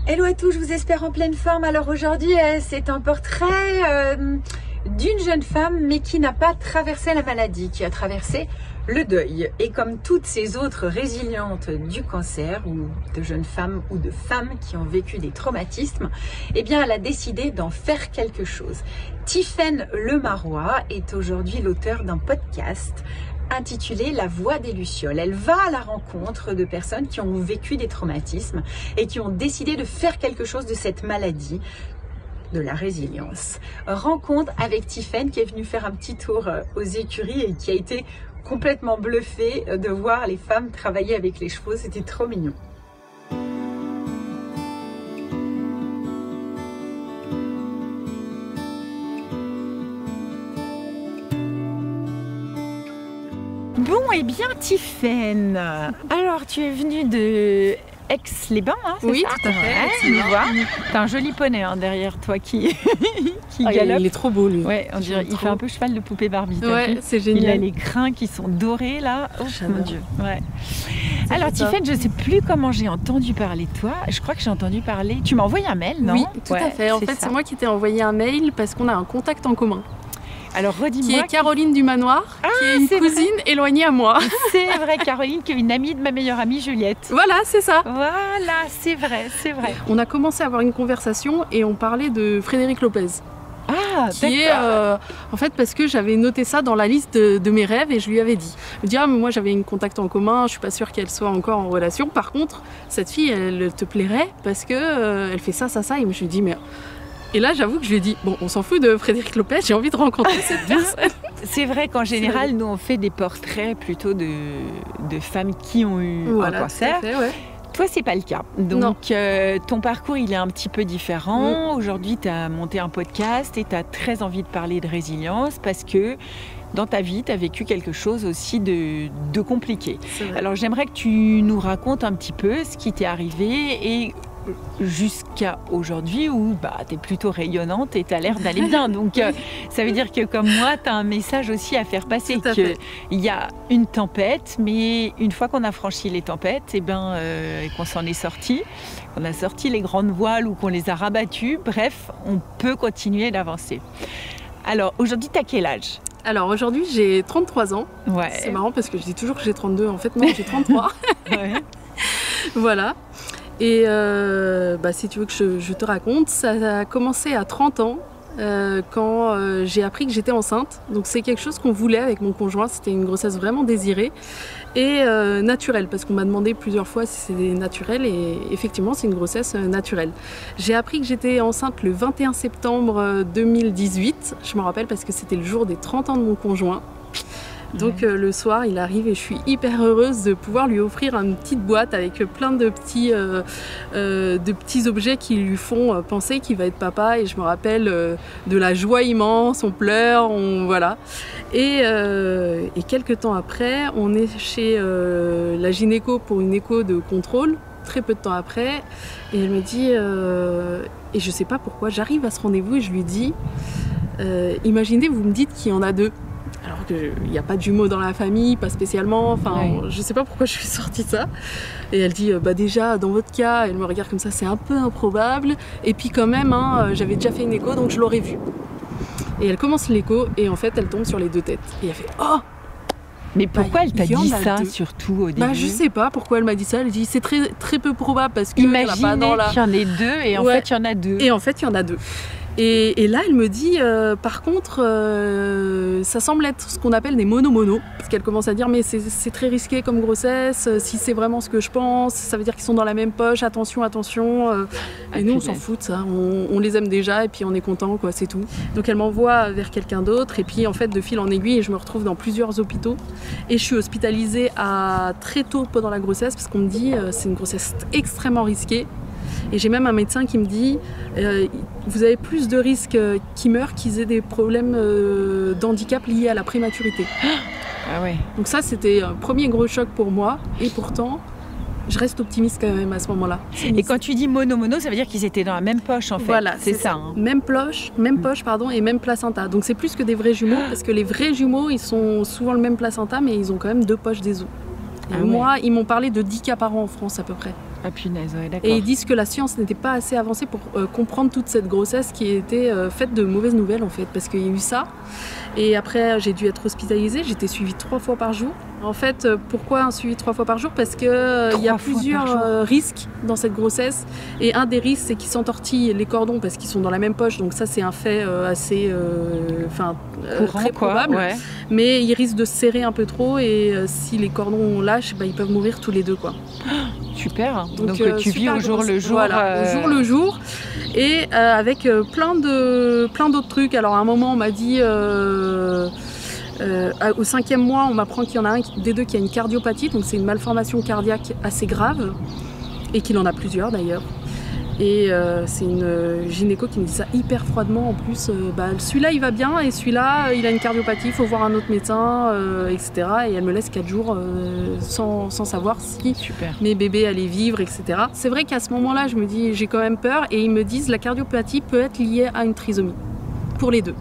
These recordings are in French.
Hello à tous, je vous espère en pleine forme. Alors aujourd'hui, c'est un portrait d'une jeune femme, mais qui n'a pas traversé la maladie, qui a traversé le deuil. Et comme toutes ces autres résilientes du cancer, ou de jeunes femmes ou de femmes qui ont vécu des traumatismes, eh bien elle a décidé d'en faire quelque chose. Tiffaine Lemarois est aujourd'hui l'auteur d'un podcast intitulé La Voix des Lucioles. Elle va à la rencontre de personnes qui ont vécu des traumatismes et qui ont décidé de faire quelque chose de cette maladie, de la résilience. Rencontre avec Tiffaine qui est venue faire un petit tour aux écuries et qui a été complètement bluffée de voir les femmes travailler avec les chevaux. C'était trop mignon. Bon, et bien Tiffaine, alors tu es venue de Aix-les-Bains, hein, c'est oui, ça? Tout à fait. Ouais, t'as un joli poney derrière toi qui galope. Il est trop beau lui. Ouais, on dirait, il fait un peu cheval de poupée Barbie. Ouais, c'est génial. Il a les crins qui sont dorés là. Oh mon Dieu. Ouais. Alors Tiffaine, je ne sais plus comment j'ai entendu parler de toi. Je crois que j'ai entendu parler. Tu m'as envoyé un mail, non? Oui, tout à fait. En fait, c'est moi qui t'ai envoyé un mail parce qu'on a un contact en commun. Alors redis-moi. Qui est Caroline du Manoir, qui est une cousine éloignée à moi. C'est vrai, Caroline, qui est une amie de ma meilleure amie Juliette. Voilà, c'est ça. Voilà, c'est vrai, c'est vrai. On a commencé à avoir une conversation et on parlait de Frédéric Lopez. Ah, qui est en fait parce que j'avais noté ça dans la liste de mes rêves et je lui avais dit. Je lui ai dit, moi j'avais une contact en commun, je suis pas sûre qu'elle soit encore en relation. Par contre, cette fille, elle te plairait parce que elle fait ça, ça, ça. Et je lui ai dit, mais... Et là, j'avoue que je lui ai dit, bon, on s'en fout de Frédéric Lopez, j'ai envie de rencontrer cette personne. C'est vrai qu'en général, nous, on fait des portraits plutôt de femmes qui ont eu un cancer. Fait, ouais. Toi, c'est pas le cas. Donc, ton parcours, il est un petit peu différent. Aujourd'hui, tu as monté un podcast et tu as très envie de parler de résilience parce que dans ta vie, tu as vécu quelque chose aussi de compliqué. Alors, j'aimerais que tu nous racontes un petit peu ce qui t'est arrivé et jusqu'à aujourd'hui où tu es plutôt rayonnante et tu as l'air d'aller bien. Donc ça veut dire que comme moi, tu as un message aussi à faire passer. Il y a une tempête, mais une fois qu'on a franchi les tempêtes, et qu'on s'en est sorti, qu'on a sorti les grandes voiles ou qu'on les a rabattues, bref, on peut continuer d'avancer. Alors aujourd'hui, tu as quel âge? Alors aujourd'hui, j'ai 33 ans. Ouais. C'est marrant parce que je dis toujours que j'ai 32. En fait, non, j'ai 33. Ouais. Voilà. Et si tu veux que je te raconte, ça a commencé à 30 ans quand j'ai appris que j'étais enceinte. Donc c'est quelque chose qu'on voulait avec mon conjoint, c'était une grossesse vraiment désirée et naturelle, parce qu'on m'a demandé plusieurs fois si c'était naturel et effectivement c'est une grossesse naturelle. J'ai appris que j'étais enceinte le 21 septembre 2018, je me rappelle parce que c'était le jour des 30 ans de mon conjoint. Donc le soir, il arrive et je suis hyper heureuse de pouvoir lui offrir une petite boîte avec plein de petits objets qui lui font penser qu'il va être papa. Et je me rappelle de la joie immense, on pleure, voilà. Et quelques temps après, on est chez la gynéco pour une écho de contrôle, très peu de temps après. Et elle me dit, et je sais pas pourquoi, j'arrive à ce rendez-vous et je lui dis, imaginez, vous me dites qu'il y en a deux. Alors qu'il n'y a pas de jumeaux dans la famille, pas spécialement, je sais pas pourquoi je suis sortie de ça. Et elle dit, déjà, dans votre cas, elle me regarde comme ça, c'est un peu improbable. Et puis quand même, j'avais déjà fait une écho, donc je l'aurais vue. Et elle commence l'écho, et en fait, elle tombe sur les deux têtes. Et elle fait, oh! Mais pourquoi elle t'a dit ça, surtout, au début? Je sais pas pourquoi elle m'a dit ça. Elle dit, c'est très, très peu probable, parce que... Imaginez qu'il y en ait deux, et en fait, il y en a deux. Et en fait, il y en a deux. Et là, elle me dit, par contre, ça semble être ce qu'on appelle des mono-mono. Parce qu'elle commence à dire, mais c'est très risqué comme grossesse, si c'est vraiment ce que je pense, ça veut dire qu'ils sont dans la même poche, attention, attention. Et nous, on s'en fout de ça, on les aime déjà et puis on est content, quoi, c'est tout. Donc elle m'envoie vers quelqu'un d'autre et puis en fait, de fil en aiguille, je me retrouve dans plusieurs hôpitaux. Et je suis hospitalisée très tôt pendant la grossesse parce qu'on me dit, c'est une grossesse extrêmement risquée. Et j'ai même un médecin qui me dit vous avez plus de risques qu'ils meurent qu'ils aient des problèmes d'handicap liés à la prématurité. Ah ouais. Donc ça, c'était un premier gros choc pour moi. Et pourtant, je reste optimiste quand même à ce moment-là. Et quand tu dis mono-mono, ça veut dire qu'ils étaient dans la même poche en fait. Voilà, c'est ça. Hein. Même poche, et même placenta. Donc c'est plus que des vrais jumeaux, parce que les vrais jumeaux, ils sont souvent le même placenta, mais ils ont quand même deux poches des os. Et moi, ils m'ont parlé de 10 cas par an en France à peu près. Ah punaise, ouais, d'accord. Et ils disent que la science n'était pas assez avancée pour comprendre toute cette grossesse qui était faite de mauvaises nouvelles en fait, parce qu'il y a eu ça. Et après, j'ai dû être hospitalisée, j'étais suivie 3 fois par jour. En fait, pourquoi un suivi 3 fois par jour? Parce qu'il y a plusieurs risques dans cette grossesse. Et un des risques, c'est qu'ils s'entortillent les cordons parce qu'ils sont dans la même poche. Donc ça, c'est un fait assez courant, très probable. Ouais. Mais ils risquent de se serrer un peu trop. Et si les cordons lâchent, ils peuvent mourir tous les 2, quoi. Super. Donc tu vis au jour le jour. Voilà, au jour le jour. Et avec plein d'autres trucs. Alors à un moment, on m'a dit... au 5e mois, on m'apprend qu'il y en a un des 2 qui a une cardiopathie, donc c'est une malformation cardiaque assez grave, et qu'il en a plusieurs d'ailleurs. Et c'est une gynéco qui me dit ça hyper froidement en plus. Celui-là il va bien et celui-là il a une cardiopathie, il faut voir un autre médecin, etc. Et elle me laisse 4 jours sans savoir si mes bébés allaient vivre, etc. C'est vrai qu'à ce moment-là, je me dis j'ai quand même peur, et ils me disent la cardiopathie peut être liée à une trisomie pour les 2.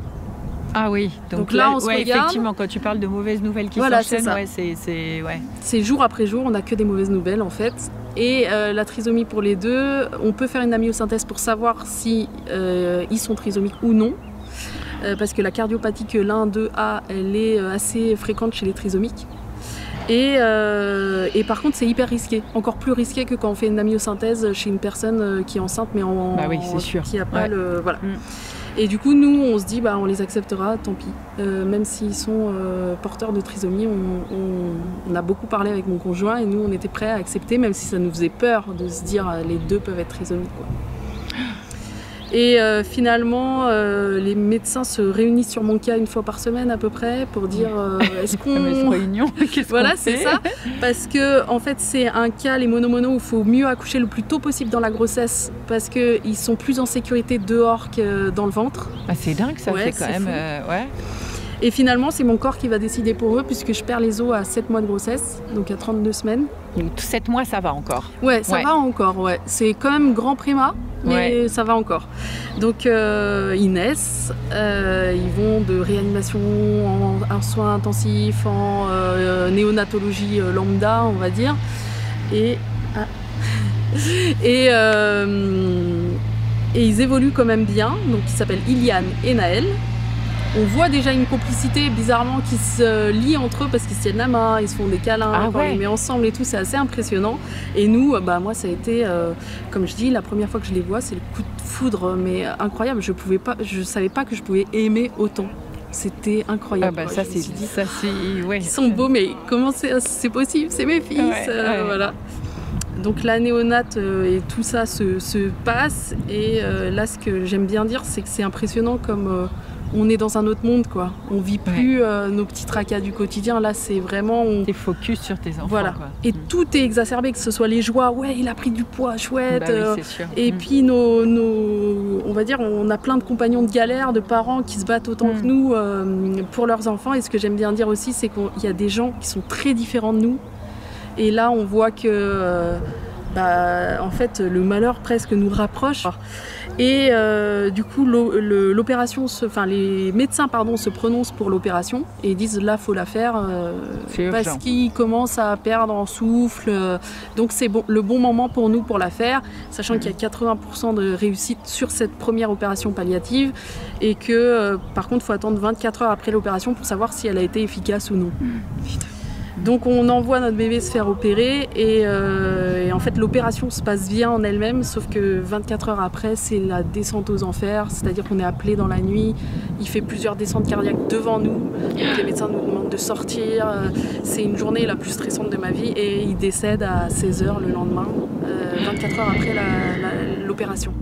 Ah oui, donc là on se regarde. Effectivement, quand tu parles de mauvaises nouvelles qui s'enchaînent, c'est jour après jour, on n'a que des mauvaises nouvelles en fait. Et la trisomie pour les 2, on peut faire une amniosynthèse pour savoir si ils sont trisomiques ou non. Parce que la cardiopathie que l'un d'eux a, elle est assez fréquente chez les trisomiques. Et par contre, c'est hyper risqué, encore plus risqué que quand on fait une amniosynthèse chez une personne qui est enceinte, mais c'est sûr. Qui n'a pas le... Voilà. Et du coup, nous, on se dit, on les acceptera, tant pis. Même s'ils sont porteurs de trisomie, on a beaucoup parlé avec mon conjoint, et nous, on était prêts à accepter, même si ça nous faisait peur de se dire, les 2 peuvent être trisomiques, quoi. Et finalement, les médecins se réunissent sur mon cas 1 fois par semaine à peu près pour dire est-ce qu'on... réunion, voilà, c'est ça. Parce que en fait, c'est un cas, les mono-mono, où il faut mieux accoucher le plus tôt possible dans la grossesse parce qu'ils sont plus en sécurité dehors que dans le ventre. Ah, c'est dingue ça, c'est quand même... Et finalement, c'est mon corps qui va décider pour eux, puisque je perds les os à 7 mois de grossesse, donc à 32 semaines. Donc 7 mois, ça va encore. Ouais, ça va encore, ouais. C'est quand même grand préma, mais ça va encore. Donc ils naissent, ils vont de réanimation en soins intensifs, en néonatologie lambda, on va dire. Et ils évoluent quand même bien, donc ils s'appellent Iliane et Naël. On voit déjà une complicité bizarrement qui se lie entre eux parce qu'ils se tiennent la main, ils se font des câlins, on les met ensemble et tout, c'est assez impressionnant. Et nous, moi ça a été, comme je dis, la première fois que je les vois, c'est le coup de foudre, mais incroyable. Je savais pas que je pouvais aimer autant. C'était incroyable. Ils sont beaux, mais comment c'est possible? C'est mes fils, voilà. Donc la néonate et tout ça se passe, et là ce que j'aime bien dire, c'est que c'est impressionnant comme on est dans un autre monde, quoi. On vit plus nos petits tracas du quotidien. Là, c'est vraiment... T'es focus sur tes enfants, voilà. Quoi. Et tout est exacerbé, que ce soit les joies, il a pris du poids, chouette. C'est sûr. Et puis, on va dire, on a plein de compagnons de galère, de parents qui se battent autant que nous pour leurs enfants. Et ce que j'aime bien dire aussi, c'est qu'il y a des gens qui sont très différents de nous. Et là, on voit que... en fait, le malheur presque nous rapproche. Et du coup, les médecins se prononcent pour l'opération et disent là, faut la faire parce qu'ils commencent à perdre en souffle. Donc c'est le bon moment pour nous pour la faire, sachant qu'il y a 80% de réussite sur cette première opération palliative et que par contre, il faut attendre 24 heures après l'opération pour savoir si elle a été efficace ou non. Donc on envoie notre bébé se faire opérer et en fait l'opération se passe bien en elle-même, sauf que 24 heures après c'est la descente aux enfers, c'est-à-dire qu'on est appelé dans la nuit, il fait plusieurs descentes cardiaques devant nous, donc les médecins nous demandent de sortir, c'est une journée la plus stressante de ma vie et il décède à 16h le lendemain, 24 heures après l'opération.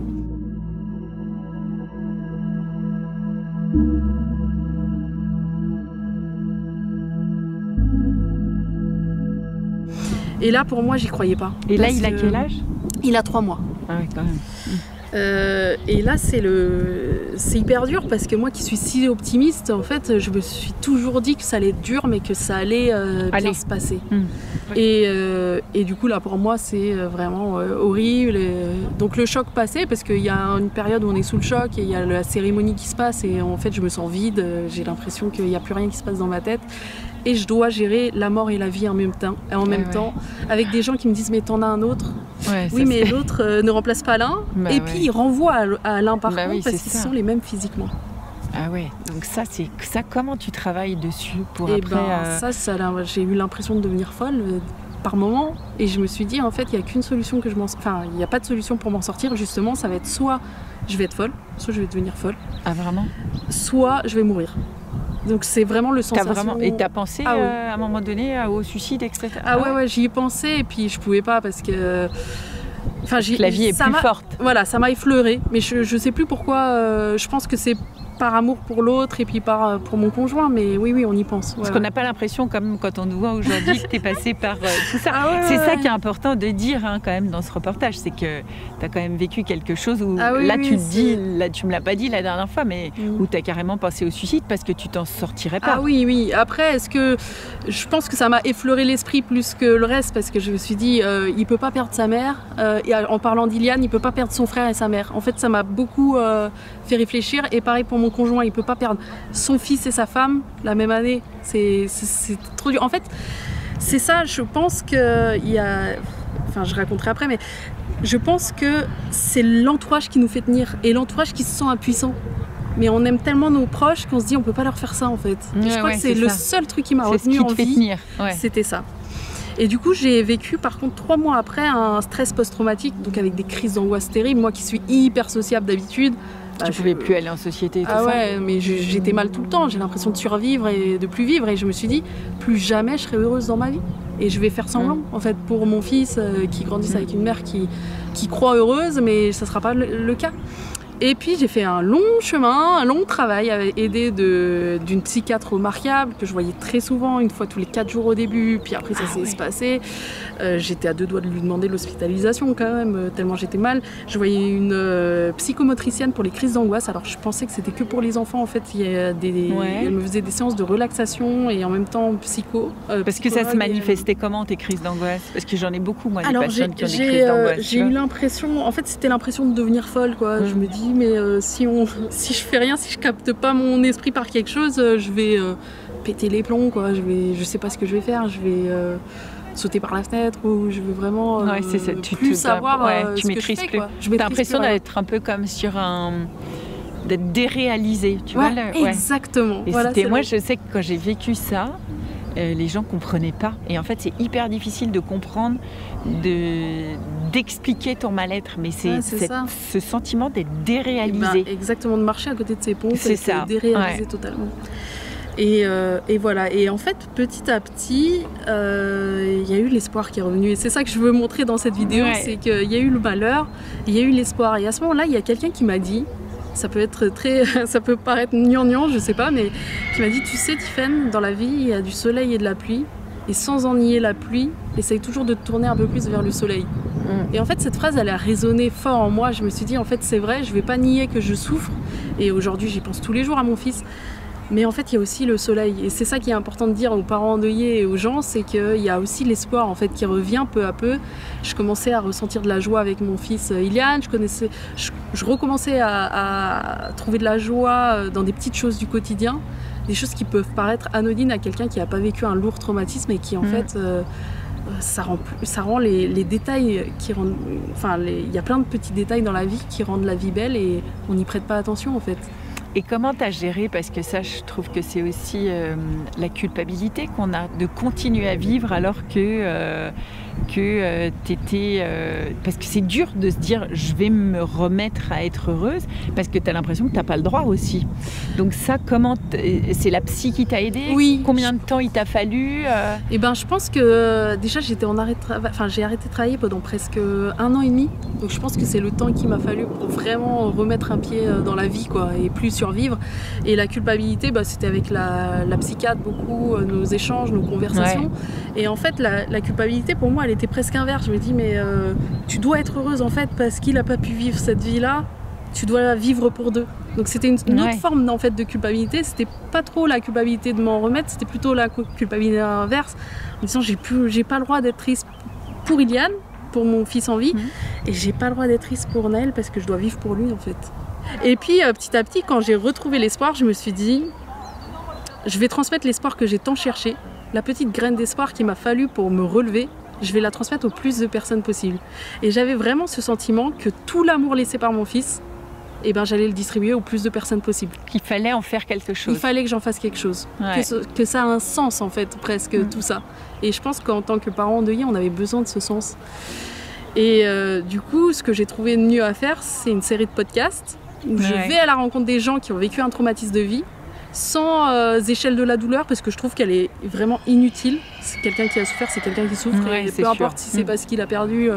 Et là, pour moi, j'y croyais pas. Et là, il a quel âge? Il a 3 mois. Ah oui, quand même. Et là, c'est hyper dur parce que moi qui suis si optimiste, en fait, je me suis toujours dit que ça allait être dur, mais que ça allait bien se passer. Et du coup là pour moi c'est vraiment horrible. Donc le choc passé, parce qu'il y a une période où on est sous le choc et il y a la cérémonie qui se passe et en fait je me sens vide, j'ai l'impression qu'il n'y a plus rien qui se passe dans ma tête. Et je dois gérer la mort et la vie en même temps, avec des gens qui me disent mais t'en as un autre. Oui mais l'autre ne remplace pas l'un. Et puis ils renvoient à l'un par contre parce qu'ils sont les mêmes physiquement. Ah ouais, donc ça, comment tu travailles dessus pour après... j'ai eu l'impression de devenir folle par moment et je me suis dit en fait il n'y a qu'une solution il n'y a pas de solution pour m'en sortir justement, ça va être soit je vais être folle, soit je vais devenir folle. Ah vraiment? Soit je vais mourir. Donc c'est vraiment le sensation... Et t'as pensé à un moment donné au suicide, etc. Ah ouais, j'y ai pensé et puis je pouvais pas parce que... la vie est plus forte. Voilà, ça m'a effleurée, mais je sais plus pourquoi. Je pense que c'est par amour pour l'autre et puis pour mon conjoint, mais oui, on y pense. Parce qu'on n'a pas l'impression, comme quand on nous voit aujourd'hui, que tu es passé par tout ça. C'est ça qui est important de dire quand même dans ce reportage, c'est que tu as quand même vécu quelque chose où tu me l'as pas dit la dernière fois, mais où tu as carrément pensé au suicide parce que tu t'en sortirais pas. Ah oui. Après, je pense que ça m'a effleuré l'esprit plus que le reste parce que je me suis dit, il peut pas perdre sa mère. Et en parlant d'Iliane, il peut pas perdre son frère et sa mère. En fait, ça m'a beaucoup fait réfléchir. Et pareil pour mon conjoint, il peut pas perdre son fils et sa femme la même année. C'est trop dur. En fait, c'est ça. Je pense que je raconterai après, mais je pense que c'est l'entourage qui nous fait tenir et l'entourage qui se sent impuissant. Mais on aime tellement nos proches qu'on se dit on peut pas leur faire ça en fait. Je crois que c'est le seul truc qui m'a retenu en vie. C'était ça. Et du coup, j'ai vécu par contre 3 mois après un stress post-traumatique, donc avec des crises d'angoisse terribles. Moi qui suis hyper sociable d'habitude. Tu pouvais plus aller en société et tout ça. Ah ouais, mais j'étais mal tout le temps. J'ai l'impression de survivre et de plus vivre. Et je me suis dit, plus jamais je serai heureuse dans ma vie. Et je vais faire semblant, en fait, pour mon fils qui grandisse avec une mère qui croit heureuse, mais ça sera pas le cas. Et puis j'ai fait un long chemin, un long travail, aidé d'une psychiatre remarquable que je voyais très souvent, une fois tous les 4 jours au début, puis après ça s'est espacé. J'étais à 2 doigts de lui demander l'hospitalisation quand même, tellement j'étais mal. Je voyais une psychomotricienne pour les crises d'angoisse, alors je pensais que c'était que pour les enfants en fait. Elle me faisait des séances de relaxation et en même temps psycho. Parce que ça se manifestait comment tes crises d'angoisse? Parce que j'en ai beaucoup moi, des personnes qui ont des crises d'angoisse. J'ai eu l'impression, en fait c'était l'impression de devenir folle quoi. Je me dis mais si je fais rien, si je capte pas mon esprit par quelque chose, je vais péter les plombs quoi. Je sais pas ce que je vais faire, je vais sauter par la fenêtre ou je veux vraiment plus savoir tu maîtrises plus. J'ai l'impression d'être un peu comme sur d'être déréalisé, tu vois là, exactement. Et moi je sais que quand j'ai vécu ça, les gens comprenaient pas et en fait c'est hyper difficile de comprendre, d'expliquer ton mal-être, mais c'est ce sentiment d'être déréalisé. Exactement, de marcher à côté de ses pompes et de déréaliser totalement. Et voilà, et en fait petit à petit il y a eu l'espoir qui est revenu et c'est ça que je veux montrer dans cette vidéo, c'est qu'il y a eu le malheur, il y a eu l'espoir et à ce moment-là il y a quelqu'un qui m'a dit, ça peut paraître gnangnan, je sais pas, mais qui m'a dit tu sais Tiffaine, dans la vie il y a du soleil et de la pluie et sans en nier la pluie, essaye toujours de te tourner un peu plus vers le soleil. Et en fait cette phrase elle a résonné fort en moi, je me suis dit en fait c'est vrai, je vais pas nier que je souffre et aujourd'hui j'y pense tous les jours à mon fils. Mais en fait, il y a aussi le soleil. Et c'est ça qui est important de dire aux parents endeuillés et aux gens, c'est qu'il y a aussi l'espoir en fait, qui revient peu à peu. Je commençais à ressentir de la joie avec mon fils Iliane. Je recommençais à trouver de la joie dans des petites choses du quotidien. Des choses qui peuvent paraître anodines à quelqu'un qui n'a pas vécu un lourd traumatisme et qui en fait... ça rend les détails qui rendent... Enfin, il y a plein de petits détails dans la vie qui rendent la vie belle et on n'y prête pas attention en fait. Et comment tu as géré, parce que ça je trouve que c'est aussi la culpabilité qu'on a de continuer à vivre alors que t'étais... parce que c'est dur de se dire je vais me remettre à être heureuse parce que tu as l'impression que tu n'as pas le droit aussi. Donc ça, comment c'est la psy qui t'a aidé? Oui. Combien de temps il t'a fallu Eh ben, je pense que déjà j'étais en arrêt de travail, enfin j'ai arrêté de travailler pendant presque 1 an et demi. Donc je pense que c'est le temps qu'il m'a fallu pour vraiment remettre un pied dans la vie quoi, et plus survivre. Et la culpabilité, c'était avec la psychiatre beaucoup, nos échanges, nos conversations. Et en fait la culpabilité pour moi elle était presque inverse. Je me dis mais tu dois être heureuse en fait parce qu'il n'a pas pu vivre cette vie-là. tu dois vivre pour deux. Donc c'était une autre forme en fait de culpabilité. C'était pas trop la culpabilité de m'en remettre, c'était plutôt la culpabilité inverse, en disant j'ai pas le droit d'être triste pour Ilian, pour mon fils en vie, et j'ai pas le droit d'être triste pour Naël parce que je dois vivre pour lui en fait. Et puis petit à petit, quand j'ai retrouvé l'espoir, je me suis dit, je vais transmettre l'espoir que j'ai tant cherché, la petite graine d'espoir qu'il m'a fallu pour me relever, je vais la transmettre au plus de personnes possible. Et j'avais vraiment ce sentiment que tout l'amour laissé par mon fils, eh ben, j'allais le distribuer au plus de personnes possible. Qu'il fallait en faire quelque chose. Il fallait que j'en fasse quelque chose. Que ça a un sens en fait, presque tout ça. Et je pense qu'en tant que parent endeuillé, on avait besoin de ce sens. Et du coup, ce que j'ai trouvé de mieux à faire, c'est une série de podcasts où je vais à la rencontre des gens qui ont vécu un traumatisme de vie, sans échelle de la douleur, parce que je trouve qu'elle est vraiment inutile. C'est quelqu'un qui a souffert, c'est quelqu'un qui souffre, et peu importe si c'est parce qu'il a perdu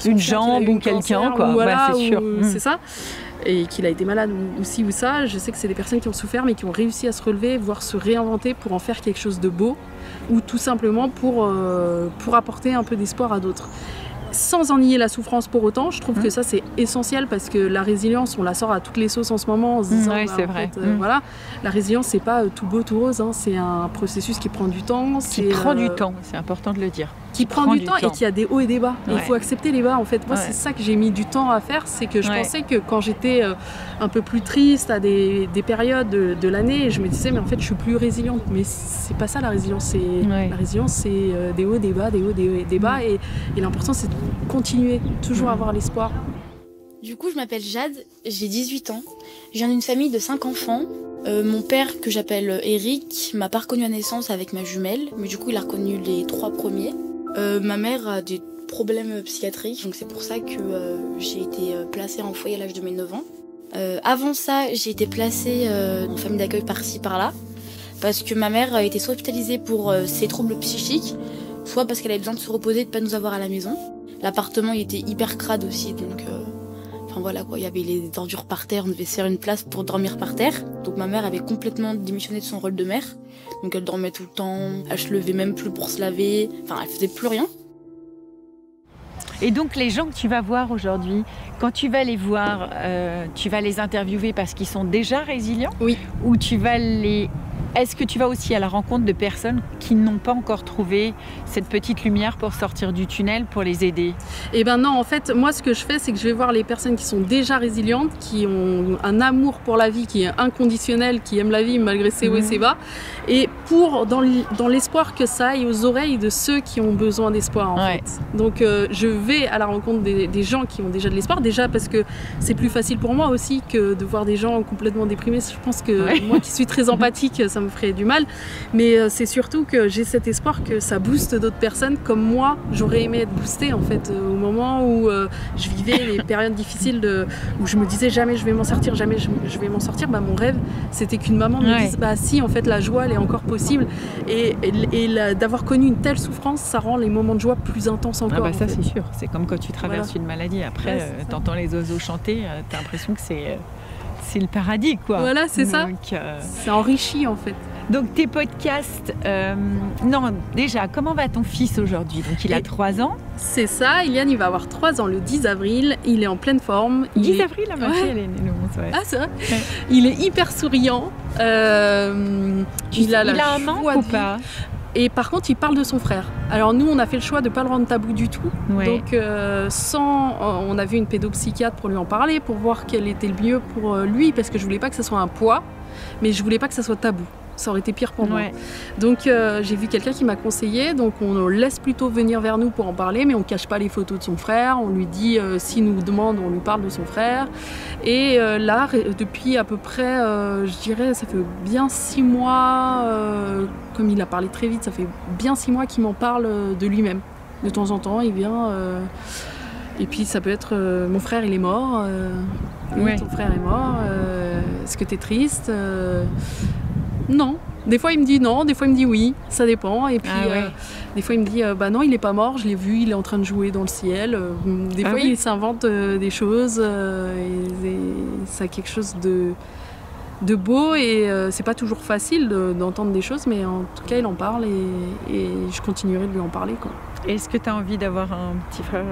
une jambe ou quelqu'un, quoi. Voilà, c'est sûr. C'est ça. Et qu'il a été malade ou ci ou ça. Je sais que c'est des personnes qui ont souffert mais qui ont réussi à se relever, voire se réinventer pour en faire quelque chose de beau, ou tout simplement pour apporter un peu d'espoir à d'autres. Sans en nier la souffrance pour autant, je trouve que ça c'est essentiel, parce que la résilience, on la sort à toutes les sauces en ce moment en se disant, c'est vrai. Voilà, la résilience c'est pas tout beau tout rose, hein, c'est un processus qui prend du temps. Qui prend du temps, c'est important de le dire. Qui prend du temps et qui a des hauts et des bas. Il faut accepter les bas en fait. Moi c'est ça que j'ai mis du temps à faire, c'est que je pensais que quand j'étais un peu plus triste à des périodes de l'année, je me disais mais en fait je suis plus résiliente. Mais c'est pas ça la résilience, la résilience c'est des hauts, des bas, des hauts, des bas, et l'important c'est de continuer, toujours avoir l'espoir. Du coup je m'appelle Jade, j'ai 18 ans, je viens d'une famille de 5 enfants. Mon père, que j'appelle Eric, m'a pas reconnu à naissance avec ma jumelle, mais du coup il a reconnu les 3 premiers. Ma mère a des problèmes psychiatriques, donc c'est pour ça que j'ai été placée en foyer à l'âge de mes 9 ans. Avant ça, j'ai été placée en famille d'accueil par-ci par-là, parce que ma mère a été soit hospitalisée pour ses troubles psychiques, soit parce qu'elle avait besoin de se reposer et de pas nous avoir à la maison. L'appartement il était hyper crade aussi, donc enfin voilà quoi, il y avait les ordures par terre, on devait se faire une place pour dormir par terre. Donc ma mère avait complètement démissionné de son rôle de mère. Donc elle dormait tout le temps, elle se levait même plus pour se laver, enfin elle faisait plus rien. Et donc les gens que tu vas voir aujourd'hui, quand tu vas les voir, tu vas les interviewer parce qu'ils sont déjà résilients? Oui. Ou tu vas les... Est-ce que tu vas aussi à la rencontre de personnes qui n'ont pas encore trouvé cette petite lumière pour sortir du tunnel, pour les aider? Eh ben non, en fait, moi ce que je fais, c'est que je vais voir les personnes qui sont déjà résilientes, qui ont un amour pour la vie qui est inconditionnel, qui aiment la vie malgré ses hauts et ses bas, et dans l'espoir que ça aille aux oreilles de ceux qui ont besoin d'espoir en fait. Donc je vais à la rencontre des gens qui ont déjà de l'espoir, déjà parce que c'est plus facile pour moi aussi que de voir des gens complètement déprimés. Je pense que moi qui suis très empathique, ça me ferait du mal, mais c'est surtout que j'ai cet espoir que ça booste d'autres personnes comme moi. J'aurais aimé être boostée en fait au moment où je vivais les périodes difficiles où je me disais jamais je vais m'en sortir, jamais je vais m'en sortir. Mon rêve c'était qu'une maman me dise bah si, en fait la joie elle est encore possible, et d'avoir connu une telle souffrance, ça rend les moments de joie plus intenses encore. Ça c'est sûr, c'est comme quand tu traverses une maladie, après t'entends les oiseaux chanter, t'as l'impression que c'est le paradis quoi. Voilà, c'est ça. C'est enrichi en fait. Donc tes podcasts, non déjà, comment va ton fils aujourd'hui? Donc il a 3 ans. C'est ça, Ilian il va avoir 3 ans le 10 avril, il est en pleine forme. 10 avril, ma fille elle est née le 11. Ah c'est vrai. Il est hyper souriant, il a un manque ou pas? Et par contre, il parle de son frère. Alors nous, on a fait le choix de ne pas le rendre tabou du tout. Donc on a vu une pédopsychiatre pour lui en parler, pour voir quel était le mieux pour lui, parce que je voulais pas que ça soit un poids, mais je voulais pas que ça soit tabou. Ça aurait été pire pour moi. Donc j'ai vu quelqu'un qui m'a conseillé, donc on le laisse plutôt venir vers nous pour en parler, mais on ne cache pas les photos de son frère, on lui dit, s'il nous demande, on lui parle de son frère. Et là, depuis à peu près, je dirais, ça fait bien 6 mois, comme il a parlé très vite, ça fait bien 6 mois qu'il m'en parle de lui-même. De temps en temps, il vient... et puis ça peut être, mon frère il est mort, ton frère est mort, est-ce que tu es triste Non. Des fois il me dit non, des fois il me dit oui, ça dépend. Et puis des fois il me dit non, il est pas mort, je l'ai vu, il est en train de jouer dans le ciel. Des fois il s'invente des choses, et ça a quelque chose de beau, et c'est pas toujours facile d'entendre des choses, mais en tout cas il en parle, et je continuerai de lui en parler quoi. Est-ce que tu as envie d'avoir un petit frère,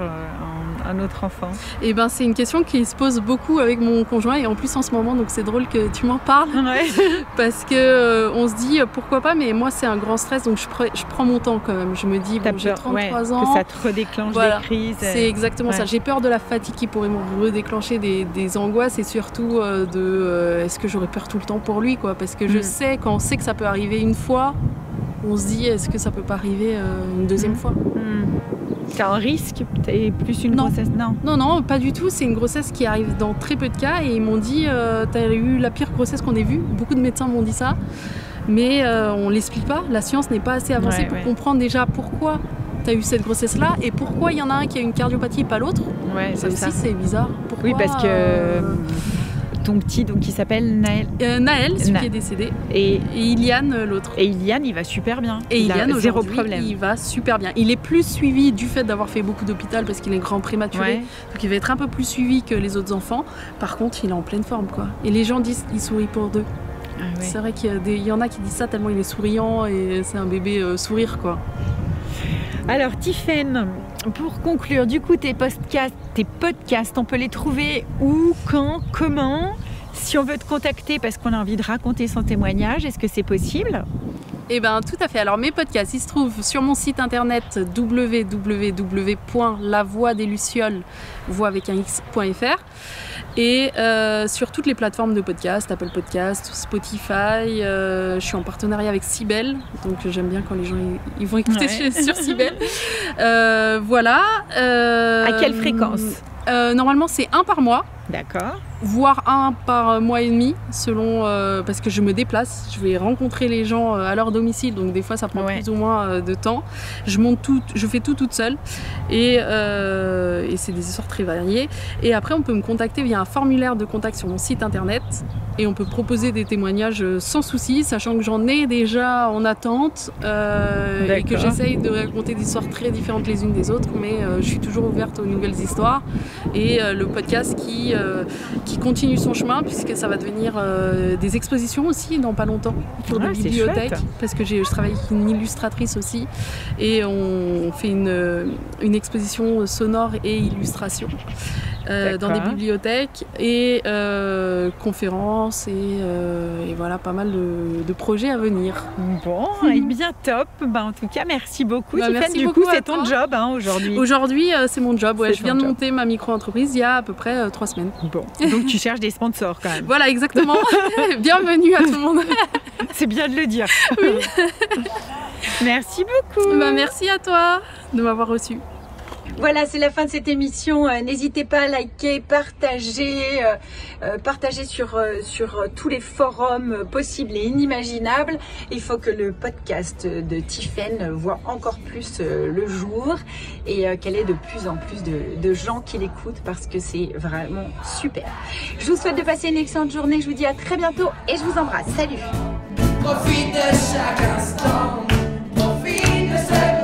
un autre enfant? Et ben c'est une question qui se pose beaucoup avec mon conjoint et en plus en ce moment, donc c'est drôle que tu m'en parles. Ouais. Parce que on se dit pourquoi pas, mais moi c'est un grand stress, donc je prends mon temps quand même. Je me dis bon, j'ai 33 ans. Que ça te redéclenche des crises. C'est exactement ça. J'ai peur de la fatigue qui pourrait me redéclencher des angoisses et surtout est-ce que j'aurais peur tout le temps pour lui, quoi. Parce que je sais, quand on sait que ça peut arriver une fois, on se dit est-ce que ça peut pas arriver une deuxième fois. T'as un risque? T'as plus une grossesse? Non, pas du tout. C'est une grossesse qui arrive dans très peu de cas et ils m'ont dit t'as eu la pire grossesse qu'on ait vue. Beaucoup de médecins m'ont dit ça, mais on l'explique pas. La science n'est pas assez avancée pour comprendre déjà pourquoi t'as eu cette grossesse-là et pourquoi il y en a un qui a une cardiopathie et pas l'autre. Ouais, ça aussi c'est bizarre. Pourquoi, oui, parce que ton petit, donc il s'appelle Naël. Naël, celui qui est décédé. Et Iliane, l'autre. Et Iliane, il va super bien. Et Iliane, a zéro problème. Il va super bien. Il est plus suivi du fait d'avoir fait beaucoup d'hôpital parce qu'il est grand prématuré. Donc il va être un peu plus suivi que les autres enfants. Par contre, il est en pleine forme, quoi. Et les gens disent qu'il sourit pour deux. Ah, ouais. C'est vrai qu'il y en a qui disent ça tellement il est souriant et c'est un bébé sourire, Alors Tiffaine, pour conclure, du coup tes podcasts, on peut les trouver où, quand, comment? Si on veut te contacter parce qu'on a envie de raconter son témoignage, est-ce que c'est possible? Eh bien, tout à fait. Alors, mes podcasts, ils se trouvent sur mon site internet www.lavoixdeslucioles, voix avec un x.fr et sur toutes les plateformes de podcasts, Apple Podcasts, Spotify. Je suis en partenariat avec Sibel, donc j'aime bien quand les gens ils vont écouter sur Sibel. Voilà. À quelle fréquence? Normalement, c'est 1 par mois. D'accord. Voire 1 par mois et demi, selon parce que je me déplace, je vais rencontrer les gens à leur domicile, donc des fois ça prend plus ou moins de temps. Je monte tout, je fais tout toute seule et c'est des histoires très variées. Et après on peut me contacter via un formulaire de contact sur mon site internet et on peut proposer des témoignages sans souci, sachant que j'en ai déjà en attente et que j'essaye de raconter des histoires très différentes les unes des autres, mais je suis toujours ouverte aux nouvelles histoires et le podcast qui continue son chemin puisque ça va devenir des expositions aussi dans pas longtemps pour des bibliothèques parce que je travaille avec une illustratrice aussi et on fait une exposition sonore et illustration dans des bibliothèques et conférences et voilà pas mal de projets à venir. Bon, et bien top. En tout cas, merci beaucoup. Merci du beaucoup, coup, c'est ton job aujourd'hui. Aujourd'hui, c'est mon job. Je viens de monter ma micro-entreprise il y a à peu près 3 semaines. Bon, donc tu cherches des sponsors quand même. Voilà, exactement. Bienvenue à tout le monde. C'est bien de le dire. Oui. Merci beaucoup. Merci à toi de m'avoir reçu. Voilà, c'est la fin de cette émission. N'hésitez pas à liker, partager sur tous les forums possibles et inimaginables. Il faut que le podcast de Tiffaine voit encore plus le jour et qu'elle ait de plus en plus de gens qui l'écoutent parce que c'est vraiment super. Je vous souhaite de passer une excellente journée. Je vous dis à très bientôt et je vous embrasse. Salut! Profite de chaque instant, profite de ce